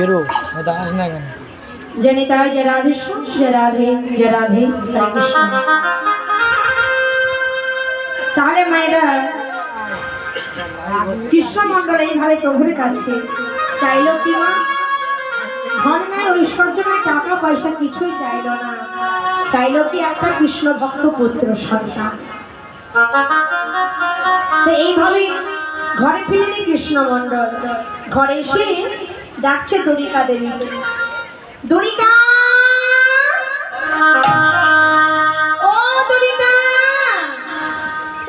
বেরো দাঁড়াস না কেন জানি তাই যে রাধেশ্যাম যে রাধে যে রাধে তাহলে মায়েরা কৃষ্ণমন্ডল এইভাবে প্রভুর কাছে চাইল কি মা ধন নাই ঐশ্বর্য নাই টাকা পয়সা কিছুই চাইল না চাইল কি একটা কৃষ্ণ ভক্ত পুত্র সন্তান এইভাবে ঘরে ফিরেনি কৃষ্ণমন্ডল ঘরে এসে ডাকছে দ্বারিকা দেবী দ্বারিকা ও দ্বারিকা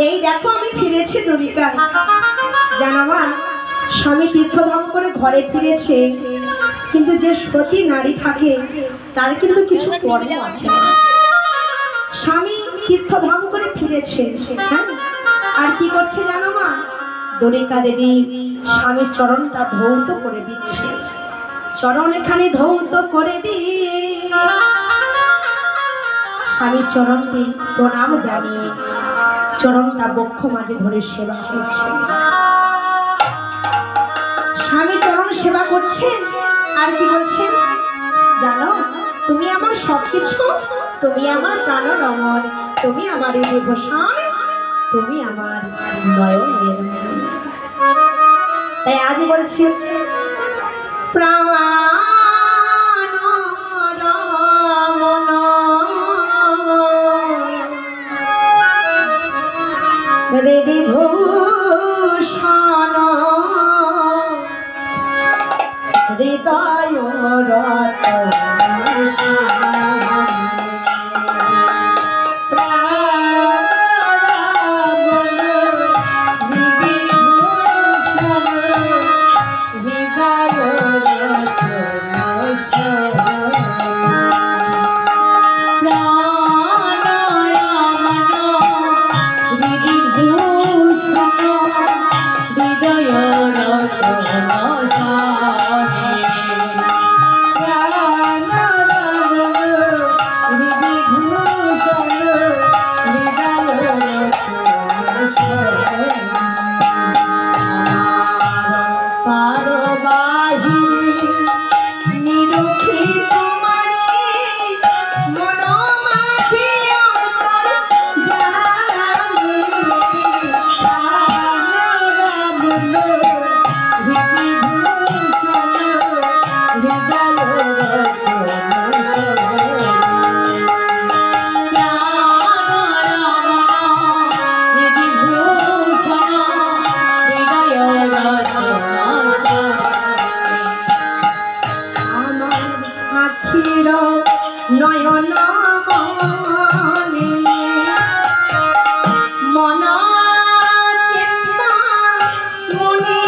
এই দেখো আমি ফিরেছি দ্বারিকা জানো মা স্বামী তীর্থভ্রমণ করে ঘরে ফিরেছে কিন্তু যে সতী নারী থাকে তার কিন্তু কিছু কর্ম আছে স্বামী তীর্থভ্রমণ করে ফিরেছে হ্যাঁ আর কি করছে জানো মা দ্বারিকা দেবী স্বামীর চরণটা ধৌত করে দিচ্ছে চরণ এখানে ধৌত করে দিয়ে স্বামীর চরণটি প্রণাম জানিয়ে চরণটা বক্ষ মাঝে ধরে সেবা করছে স্বামী চরণ সেবা করছেন আর কি বলছেন জানো তুমি আমার সবকিছু তুমি আমার প্রাণ রমণ তুমি আমার বিভূষণ তুমি আমার নয়নের তাই আজ বলছি প্রাণ রমণ বিভূষণ হৃদয় রতন নয়ন মন চিন্তা মনে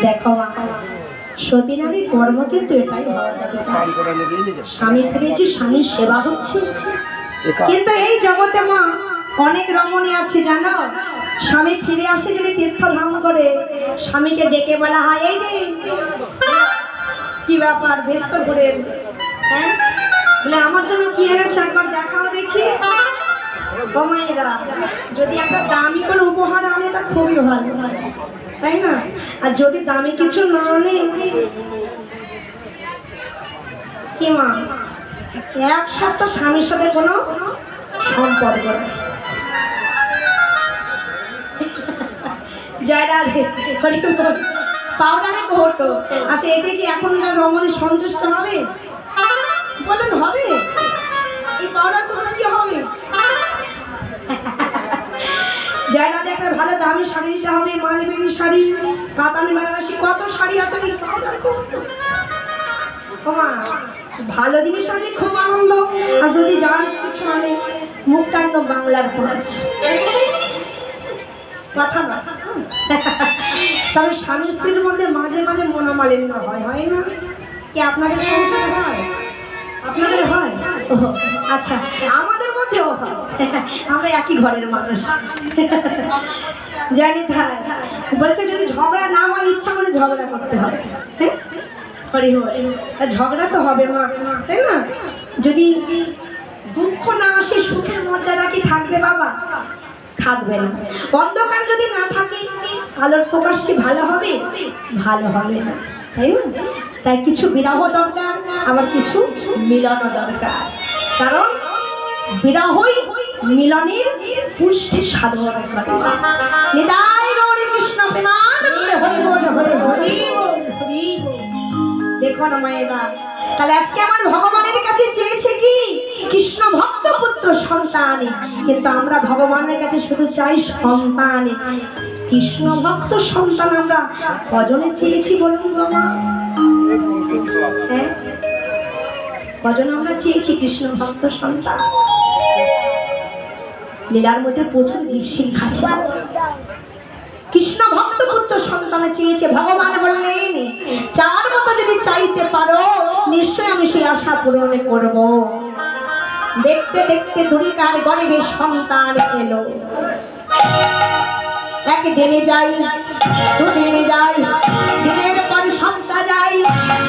দেখো সতী নারীর কর্ম কিন্তু এটাই হওয়া দরকার। স্বামী ফিরেছি, স্বামীর সেবা হচ্ছে। কিন্তু এই জগতে মা অনেক রমণী আছে জানো, স্বামী ফিরে আসে যদি তীর্থধাম করে, স্বামীকে ডেকে বলা হয় এই যে কি ব্যাপার ব্যস্ত করে, হ্যাঁ বলে আমার জন্য কি এনেছে একবার দেখাও দেখি। মায়েরা যদি একটা দামি কোনো উপহার আনে তা খুবই ভালো, তাই না? আর যদি দামি কিছু না আনে, কি মা এক সপ্তাহ স্বামীর সাথে কোনো সম্পর্ক নেই। জয় রাধে, পাউডারে কোটো। আচ্ছা এটা কি এখন রমণী সন্তুষ্ট হবে? বলেন হবে? এই পাউডার কোটো কি হবে? জয় রাধে, একটা ভালো দামি শাড়ি দিতে হবে, মালবেরি শাড়ি, কাতানি বেনারসি, কত শাড়ি আছে। ভালো জিনিস আনলে খুব আনন্দ, আর যদি যার কিছু আনে মুখটা একদম বাংলার খোঁজ কথা না। তবে স্বামী স্ত্রীর মধ্যে মাঝে মাঝে মনোমালিন্য হয়, হয় না? কি আপনাদের সংসারে হয়? আপনাদের হয়? আচ্ছা, আমাদের মধ্যেও হয়, আমরা একই ঘরের মানুষ জানি। তাই বলছে যদি ঝগড়া না হয় ইচ্ছা করে ঝগড়া করতে হবে। ঝগড়া তো হবে মা, তাই না? যদি দুঃখ না আসে সুখের মর্যাদা কি থাকবে বাবা? থাকবে না। অন্ধকার যদি না থাকে আলোর প্রকাশ কি ভালো হবে? ভালো হবে না, তাই না? তাই কিছু বিরহ দরকার, আবার কিছু মিলনও দরকার, কারণ বিরহই মিলনের পুষ্টি সাধন করে। নিতাই গৌরী কৃষ্ণ প্রেমানন্দে হরি বল, হরি হরি বল, হরি বল। দেখো না মায়েরা, তাহলে আজকে আমার ভগবানের কাছে চেয়েছে কি? কৃষ্ণ ভক্ত পুত্র সন্তান। কিন্তু আমরা ভগবানের কাছে শুধু চাই সন্তান। কৃষ্ণ ভক্ত সন্তান আমরা কজনে চেয়েছি বলুন বাবা? হ্যাঁ, কজন আমরা চেয়েছি কৃষ্ণ ভক্ত সন্তান? লীলার মধ্যে প্রচুর জীবসিংহা আছে। কৃষ্ণ ভক্ত পুত্র সন্তানে চেয়েছে। ভগবান বললেন চার মতো যদি চাইতে পারো নিশ্চয় আমি সেই আশা পূরণ করব। দেখতে দেখতে দুরিকার গর্ভে সন্তান এলো। একদিনে যাই, দুদিনে যাই, দিনের পর সপ্তাহ যাই,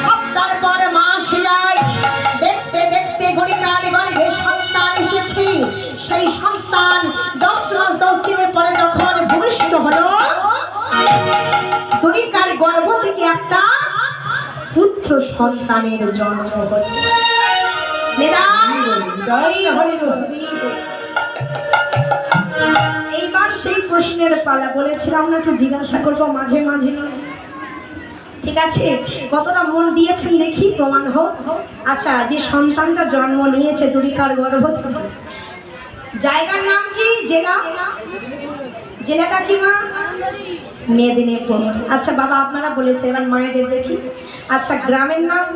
সপ্তাহের পর মাস যায়। দেখতে দেখতে দুরিকার গর্ভে সন্তান এসেছে। সেই সন্তান 10 মাস 10 দিনের পরে যখন ভূমিষ্ঠ হলো, দুরিকার গর্ভ থেকে একটা পুত্র সন্তানের জন্ম হলো। এইবার সেই প্রশ্নের পালা। বলেছিলাম না একটু জিজ্ঞাসা করবো মাঝে মাঝে, ঠিক আছে? কতটা মন দিয়েছেন দেখি, প্রমাণ হোক। আচ্ছা, যে সন্তানটা জন্ম নিয়েছে দুরিকার গর্ভ থেকে, জায়গার নাম কি? জেলা? জেলাটা কি মা? মেদিনীপুর। আচ্ছা বাবা আপনারা বলেছে, এবার মায়েদের দেখি। আচ্ছা, গ্রামের নাম?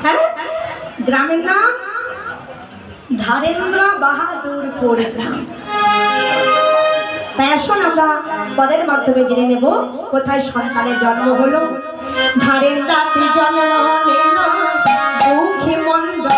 হ্যাঁ, গ্রামের নাম ধারেন্দ্র বাহাদুরপুর গ্রাম। তাই আসুন আমরা পদের মাধ্যমে জেনে নেব কোথায় সন্তানের জন্ম হলো। ধারেন্দ্রাতে জন্ম নিল দুঃখী মন্ডল।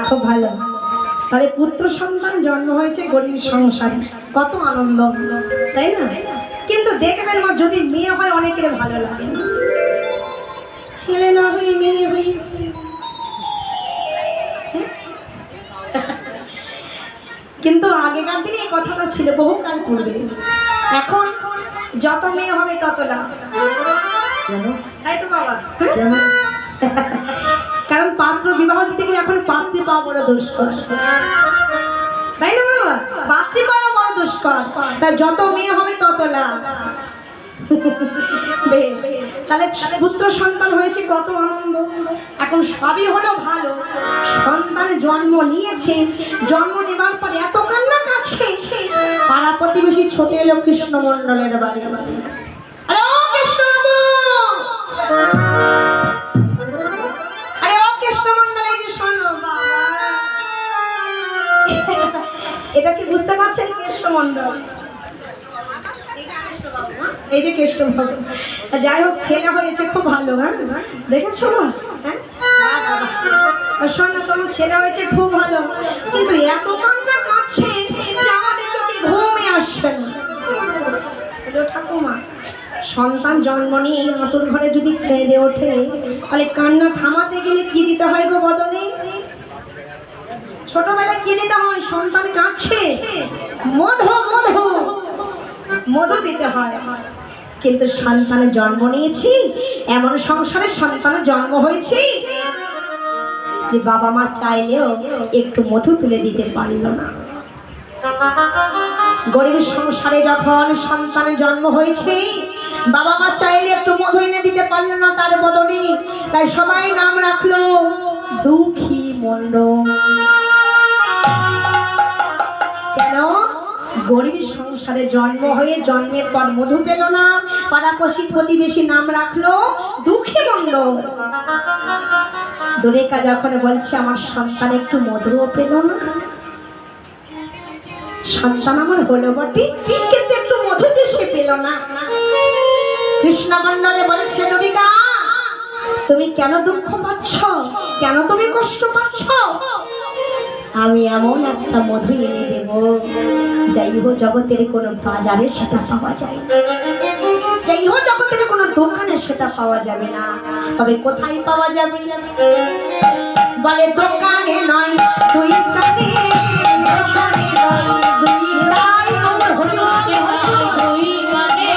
খুব ভালো। তাহলে পুত্র সন্তান জন্ম হয়েছে গরিব সংসারে, কত আনন্দ, তাই না? কিন্তু দেখবেন মা, যদি মেয়ে হয় অনেকের ভালো লাগে, ছেলে না হয়ে মেয়ে হয়েছে। কিন্তু আগেকার দিনে এই কথাটা ছিল বহুকাল পূর্বে। এখন যত মেয়ে হবে তত লাভ, তাই তো বাবা? কারণ পাত্র বিবাহ দিতে গেলে এখন পাত্রী পাওয়া বড় দুষ্কর, তাই না বাবা? পাত্রী পাওয়া বড় দুষ্কর, তাই যত মেয়ে হবে তত লাভ। বেশ, তাহলে পুত্র সন্তান হয়েছে, কত আনন্দ। এখন সবই হলো ভালো, সন্তানের জন্ম নিয়েছে, জন্ম নেবার পর এত কান্না কাছে, পাড়া প্রতিবেশী ছোটে এলো কৃষ্ণ মণ্ডলের বাড়ি। আরে ও কৃষ্ণবাবু, আরে ও কৃষ্ণ মণ্ডল, এই যে শোনো বাবা। এটা কি বুঝতে পারছেন? কৃষ্ণ মণ্ডল, এই যে কৃষ্ণবাবু। যাই হোক, ছেলে হয়েছে খুব ভালো। হ্যাঁ, দেখেছো? হ্যাঁ, শোনো, তোমার ছেলে হয়েছে খুব ভালো, কিন্তু এত কান্না কাছে যে আমাদের চোখে ঘুমে আসছে না। ঠাকুমা, সন্তান জন্ম নিয়ে আতুর ঘরে যদি কেঁদে ওঠে, তাহলে কান্না থামাতে গেলে কি দিতে হয় গো বদনে? ছোটবেলায় কি দিতে হয়? সন্তান কাঁদছে, মধু মধু মধু দিতে হয়। কিন্তু সন্তানের জন্ম নিয়েছি, এমন সংসারে সন্তানের জন্ম হয়েছে যে বাবা মা চাইলেও একটু মধু তুলে দিতে পারল না। গরিব সংসারে যখন সন্তানের জন্ম হয়েছে, বাবা মা চাইলে একটু মধু এনে দিতে পারলো না তার বদনে। তাই সবাই নাম রাখলো দুঃখী মণ্ডল। কেন? গরিব সংসারে জন্ম হয়ে জন্মের পর মধু পেল না, পাড়াপড়শি প্রতিবেশী নাম রাখলো দুঃখী মণ্ডল। দুরেকা যখন বলছে আমার সন্তান একটু মধুও পেল না, সন্তান আমার হলো বটে, কিন্তু একটু মধু যে সে পেল না। কৃষ্ণ মণ্ডলে বলছে দুরিকা, তুমি কেন দুঃখ পাচ্ছ? কেন তুমি কষ্ট পাচ্ছ? আমি এমন একটা মধু এনে দেব, যাই হোক জগতের কোনো বাজারে সেটা পাওয়া যায় না, যাই হোক জগতের কোনো দোকানে সেটা পাওয়া যাবে না। তবে কোথায় পাওয়া যাবে? বলে দোকানে নয়, তুই কানে, দোকানে নয়, তুই লাই, আমার হরি হরি হরি, দোকানে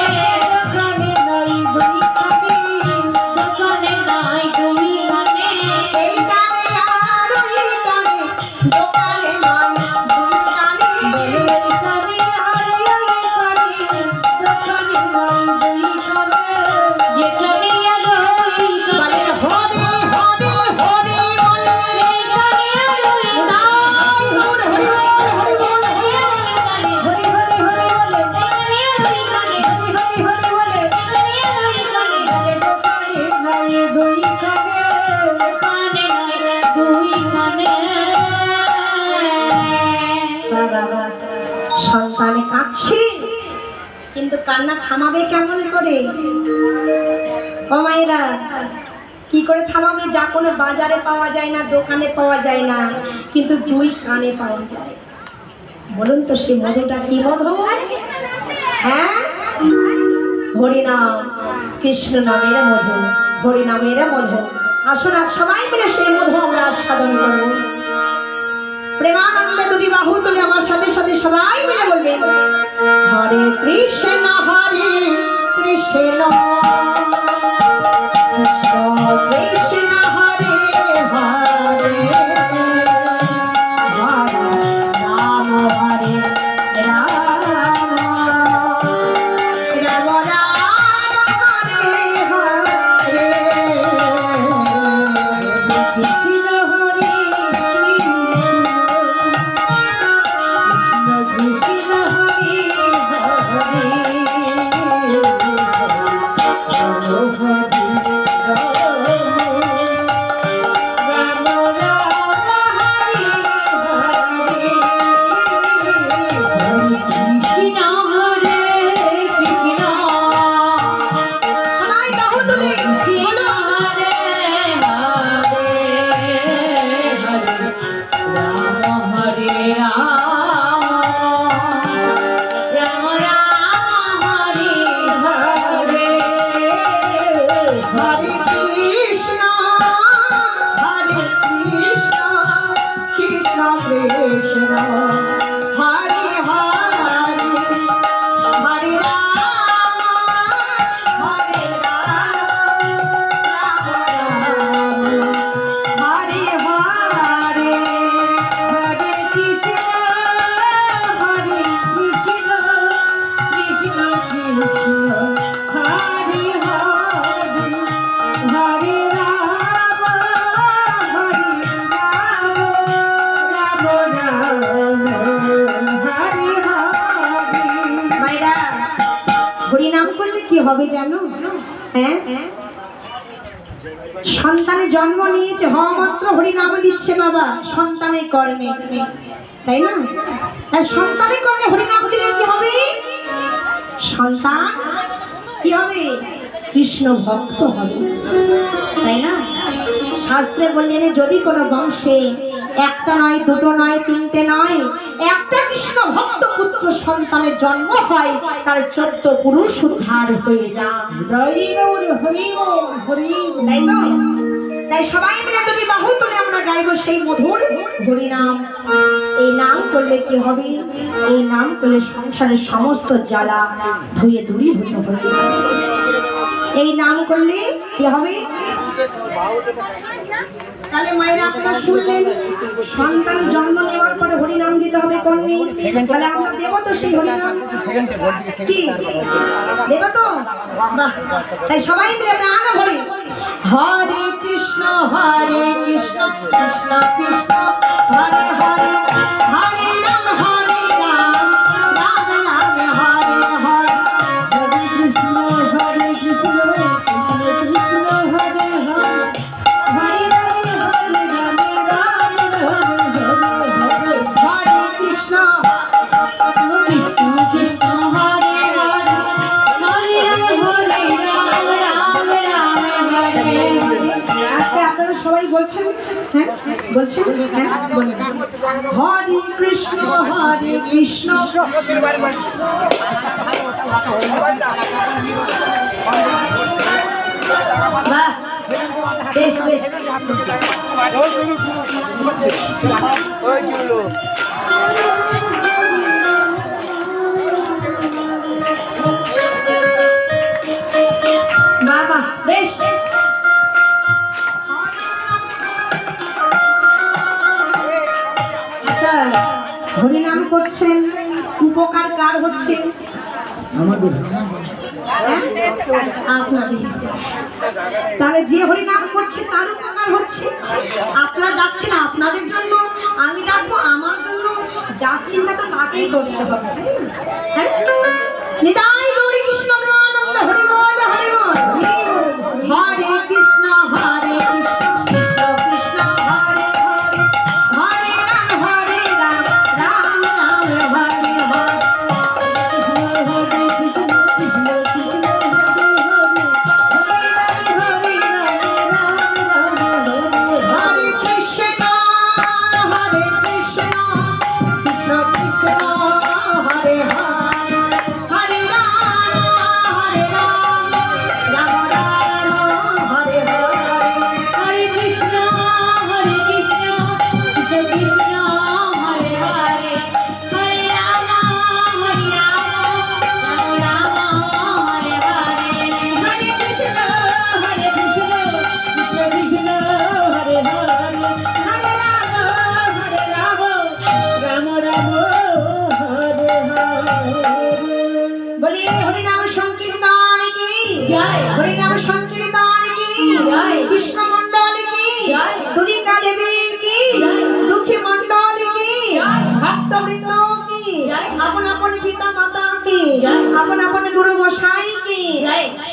নয়, তুই কানে, দোকানে নয়, তুই কানে, এই কানে আর ওই কানে, দোকানে নয়, তুই কানে, এই কানে আর ওই কানে, দোকানে নয়, তুই কানে, যেখানে আর ওই কানে, হরে হরে হরে বলে, এই কানে আর ওই নাই, হরে হরে হরে বলে, হরে হরে হরে বলে, এই কানে আর ওই কানে, হরে হরে হরে বলে, এই কানে আর ওই কানে, দোকানে নয়, দুই কানে, দোকানে নয়, দুই কানে। বাবা, সন্তানে কাঁদছে, কিন্তু কান্না থামাবে কেমন করে? ও মায়েরা, কি করে থামাবে? যা কোনো বাজারে পাওয়া যায় না, দোকানে পাওয়া যায় না, কিন্তু দুই কানে পাওয়া যায়। বলুন তো সেই মধুটা কি মধু? হ্যাঁ, হরিনাম, কৃষ্ণ নামের মধু, হরিনামের মধু। আসুন আজ সবাই মিলে সেই মধু আমরা আস্বাদন করব। প্রেমানন্দে দুটি বাহু তুলে আমার সাথে সাথে সবাই মিলে বলবে, হরে কৃষ্ণ হরে কৃষ্ণ কৃষ্ণ হরে হরে, হরে রাম হরে রাম, রাম রাম হরে হরে, কৃষ্ণ হরে কৃষ্ণ হরে হরে, হরিনাম করলে কি হবে জানো? হ্যাঁ, সন্তানের জন্ম নিয়েছে, হওয়া মাত্র হরিনাম দিচ্ছে বাবা সন্তানের কর্ণে, তাই না? আর সন্তানের কর্ণে হরিনাম দিলে কি হবে? সন্তান কি হবে? কৃষ্ণ ভক্ত হবে, তাই না? শাস্ত্রে বললেন যদি কোনো বংশে একটা নয়, দুটো নয়, তিনটে নয়, একটা কৃষ্ণ ভক্ত পুত্র সন্তানের জন্ম হয়, তার 14 পুরুষ উদ্ধার হয়ে যায়। তাই সবাই মিলে যদি বাহু তুলে আমরা গাইব সেই মধুর হরিনাম। এই নাম করলে কি হবে? এই নাম করলে সংসারের সমস্ত জ্বালা ধুয়ে দূরীভূত হয়ে যাবে। এই নাম করলে কি হবে? তাহলে মায়েরা আপনারা শুনলেন, সন্তান জন্ম নেওয়ার পরে হরিনাম দিতে হবে কর্ণে। তাহলে আমরা দেব তো সেই হরিনাম? কি দেব তো? বাহ! তাই সবাই মিলে প্রাণ ভরে হরে কৃষ্ণ কৃষ্ণ কৃষ্ণ হরে হরে, হরে রাম রাম রাম রাম হরে হরে, হরে কৃষ্ণ কৃষ্ণ কৃষ্ণ হরে হরে, আপনারা সবাই বলছেন? হ্যাঁ বলছেন? হ্যাঁ বলুন, হরে কৃষ্ণ কৃষ্ণ। বাহ, বেশ বেশ। বাবা বেশ। আচ্ছা, হরিনাম করছেন, উপকার কার হচ্ছে? আমাদের। আপনাদের। তাহলে যে হরিনাম করছে তার উপকার হচ্ছে। আপনারা ডাকছেন আপনাদের জন্য, আমি ডাকবো আমার জন্য। যার চিন্তা তো তাকেই করতে হবে। নিতাই গৌরী কৃষ্ণ প্রেমানন্দ, হরি বল হরি বল। হরে কৃষ্ণ কৃষ্ণ কৃষ্ণ হরে হরে, হরে রাম রাম রাম হরে হরে, কৃষ্ণ কৃষ্ণ কৃষ্ণ হরে হরে, হরে হরে রাম রাম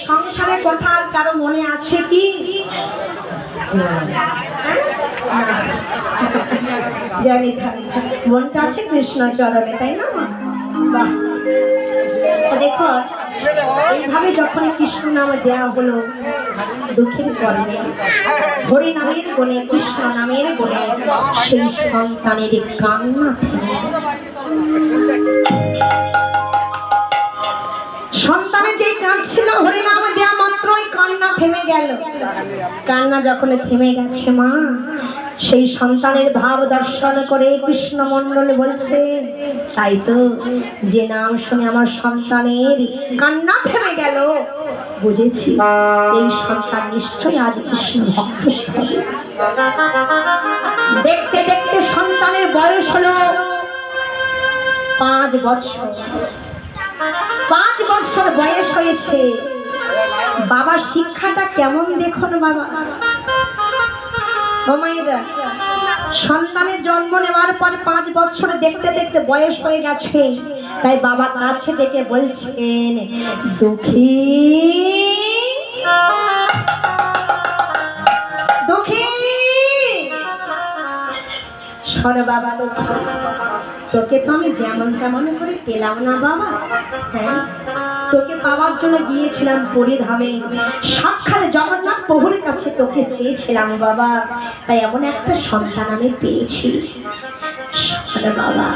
সংসারের কথা আর কারো মনে আছে কি? জানি মনটা আছে কৃষ্ণ চরণে, তাই না? বাহ, দেখো এইভাবে যখন কৃষ্ণ নাম দেওয়া হলো দুঃখের কর্মে হরি নামের গুণে কৃষ্ণ নামের গুণে সেই সন্তানের কান্না সন্তানের যে কাঁদছিল হরি নাম দেওয়া মাত্রই কান্না থেমে গেল। কান্না যখন থেমে গেছে মা সেই সন্তানের ভাব দর্শন করে কৃষ্ণ মণ্ডল বলছে, তাই তো যে নাম শুনে আমার সন্তানের কান্না থেমে গেল, বুঝেছি এই সন্তান নিশ্চয়ই আজ কৃষ্ণ ভক্ত। দেখতে দেখতে সন্তানের বয়স হলো 5 বছর। 5 বছর বয়স হয়েছে। বাবার শিক্ষাটা কেমন দেখুন বাবা। সন্তানের জন্ম নেওয়ার পর 5 বছর দেখতে দেখতে বয়স হয়ে গেছে, তাই বাবা কাছে ডেকে বলছেন, দুঃখী দুঃখী শোন বাবা, তোকে তো আমি যেমন তেমন করে পেলাম না বাবা। হ্যাঁ, তোকে পাওয়ার জন্য গিয়েছিলাম পরিধামে, সাক্ষাৎ জগন্নাথ প্রভুর কাছে তোকে চেয়েছিলাম বাবা, তাই এমন একটা সন্তান আমি পেয়েছি। বাবা